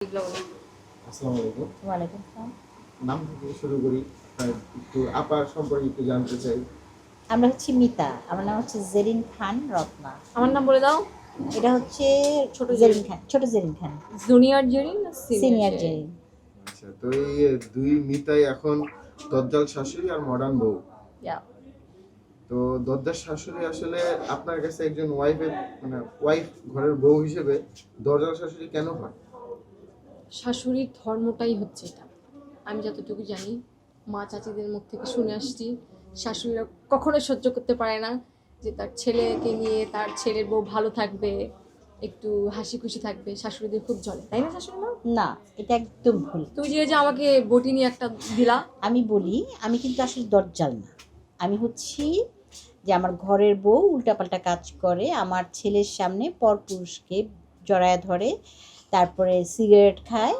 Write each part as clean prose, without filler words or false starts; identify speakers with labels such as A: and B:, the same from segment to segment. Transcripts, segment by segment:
A: আসসালামু আলাইকুম।
B: ওয়ালাইকুম আসসালাম।
A: নাম থেকে শুরু করি। একটু আপার সম্পর্কে একটু জানতে চাই।
B: আমরা হচ্ছি মিতা। আমার নাম হচ্ছে জেরিন খান রত্না।
C: আমার নাম বলে দাও।
B: এটা হচ্ছে
C: ছোট
B: জেরিন খান, ছোট জেরিন খান,
C: জুনিয়র জেরিন না
B: সিনিয়র
C: সিনিয়র জেরিন?
B: জেরিন।
A: আচ্ছা, তো এই দুই মিতাই এখন দজ্জাল শাশুড়ি আর মডার্ন বউ।
C: ইয়া,
A: তো দজ্জাল শাশুড়ি আসলে আপনার কাছে একজন ওয়াইফের মানে ওয়াইফ ঘরের বউ হিসেবে দজ্জাল শাশুড়ি কেন হয়?
C: শাশুড়ির ধর্মটাই হচ্ছে এটা। আমি যতটুকু জানি, মা চাচিদের মুখ থেকে শুনে আসছি, শাশুড়িরা কখনোই সহ্য করতে পারে না যে তার ছেলেকে নিয়ে তার ছেলের বউ ভালো থাকবে, একটু হাসি খুশি থাকবে। শাশুড়িদের খুব জ্বলে, তাই না শাশুড়ি মা?
B: না, এটা একদম ভুল।
C: তুই যে আমাকে বটি নিয়ে একটা দিলা।
B: আমি বলি, আমি কিন্তু আসলে দজ্জাল না। আমি হচ্ছি যে আমার ঘরের বউ উল্টাপাল্টা কাজ করে, আমার ছেলের সামনে পরপুরুষকে জড়ায় ধরে, তারপরে সিগারেট খায়।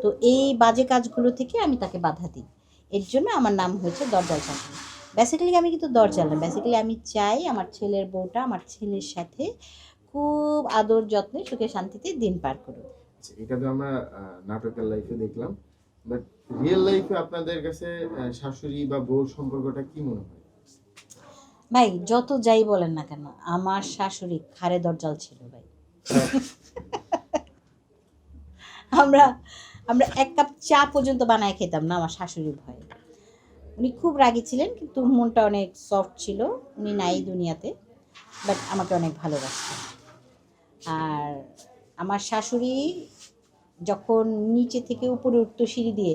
B: তো এই বাজে কাজগুলো থেকে আমি তাকে বাধা দিই। এর জন্য আমার নাম হয়েছে দজ্জাল শাশুড়ি। বেসিক্যালি আমি কিন্তু দজ্জাল না। বেসিক্যালি আমি চাই আমার ছেলের বউটা আমার ছেলের সাথে খুব আদর যত্নে সুখে শান্তিতে দিন পার করুক।
A: আচ্ছা, এটা তো আমরা নাটকের লাইফে দেখলাম, বাট রিয়েল লাইফে আপনাদের কাছে শাশুড়ি বা বউর সম্পর্কটা কি মনে হয়?
B: ভাই যত যাই বলেন না কেন, আমার শাশুড়ি খারে দজ্জাল ছিল ভাই। আমরা আমরা এক কাপ চা পর্যন্ত বানায় খেতাম না আমার শাশুড়ির ভয়ে। উনি খুব রাগী ছিলেন, কিন্তু মনটা অনেক সফট ছিল। উনি নাই দুনিয়াতে, বাট আমাকে অনেক ভালোবাসতেন। আর আমার শাশুড়ি যখন নিচে থেকে উপরে উঠতো সিঁড়ি দিয়ে,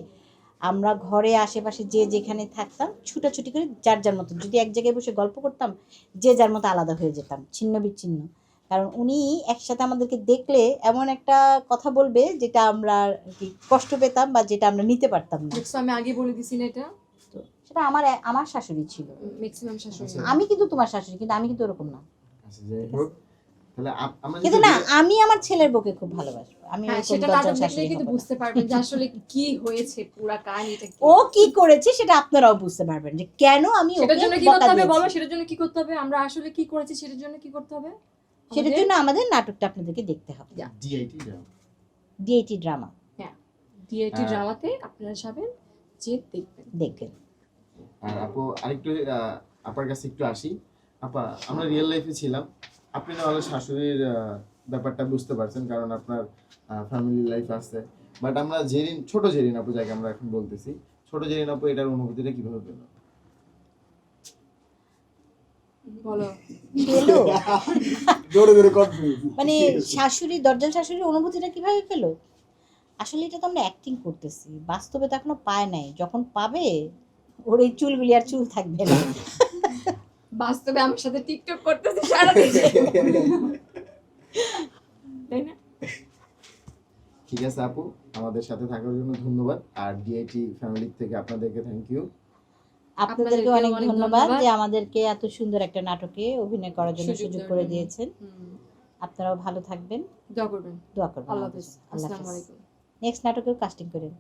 B: আমরা ঘরে আশেপাশে যে যেখানে থাকতাম ছুটাছুটি করে যার যার মতো, যদি এক জায়গায় বসে গল্প করতাম যে যার মতো আলাদা হয়ে যেতাম, ছিন্ন বিচ্ছিন্ন। কারণ উনি একসাথে আমাদেরকে দেখলে এমন একটা কথা বলবে যেটা আমরা আর কি কষ্ট পেতাম বা যেটা আমরা নিতে পারতাম না।
C: দেখছো, আমি আগে বলে দিছি না এটা?
B: তো সেটা আমার আমার শাশুড়ি ছিল।
C: ম্যাক্সিমাম শাশুড়ি।
B: আমি কিন্তু তোমার শাশুড়ি, কিন্তু আমি কিন্তু ওরকম না।
A: আচ্ছা, যাই হোক, তাহলে আমরা
B: কিন্তু না, আমি আমার ছেলের বউকে খুব ভালোবাসবো। আমি
C: হ্যাঁ,
B: ওরকম
C: সেটা
B: দজ্জাল
C: নাটক দেখলে
B: শাশুড়ি
C: কিন্তু
B: হব না।
C: বুঝতে পারবেন যে আসলে কি হয়েছে, পুরা কাহিনীটা কি।
B: ও কি করেছে সেটা আপনারাও বুঝতে পারবেন যে কেন আমি
C: সেটার
B: ওকে
C: জন্য কি
B: বকা
C: করতে হবে বলো?
B: দিয়েছি।
C: সেটার জন্য কি করতে হবে? আমরা আসলে কি করেছি সেটার জন্য কি করতে হবে?
B: সেটার জন্য আমাদের নাটকটা আপনাদেরকে দেখতে হবে।
A: ডিআইটি
B: ডিএটি ড্রামা
C: হ্যাঁ, ডিআইটি ড্রামাতে আপনারা যাবেন, যে
B: দেখবেন।
A: আর আপু আরেকটু আপার কাছে একটু আসি। আপা, আমরা রিয়েল লাইফে ছিলাম, আপনি না হলে শাশুড়ির ব্যাপারটা বুঝতে পারছেন, কারণ আপনার ফ্যামিলি লাইফ আছে। বাট আমরা জেরিন, ছোট জেরিন আপু যাকে আমরা এখন বলতেছি, ছোট জেরিন আপু এটার অনুভূতিটা কিভাবে পেল?
C: বলো।
B: পেলো
A: জোরে জোরে কনফিউজ।
B: মানে শাশুড়ি, দজ্জাল শাশুড়ির অনুভূতিটা কিভাবে পেলো? আসলে এটা তো আমরা অ্যাক্টিং করতেছি, বাস্তবে তো এখনো পায় নাই। যখন পাবে ওর এই চুলগুলি আর চুল থাকবে না।
C: বাস্তবে আমার সাথে টিকটক করতেছে সারাদিন, তাই না?
A: ঠিক আছে আপু, আমাদের সাথে থাকার জন্য ধন্যবাদ। আর ডিআইটি ফ্যামিলি থেকে আপনাদেরকে থ্যাংক ইউ।
B: আপনাদেরকে অনেক ধন্যবাদ যে আমাদেরকে এত সুন্দর একটা নাটকে অভিনয় করার জন্য সুযোগ করে দিয়েছেন। আপনারাও ভালো থাকবেন,
C: দোয়া করবেন।
B: দোয়া করবেন।
C: আল্লাহ হাফেজ।
B: আল্লাহ
C: আসসালামু
B: হাফেজ।
C: আলাইকুম।
B: নেক্সট নাটকেও কাস্টিং করেন।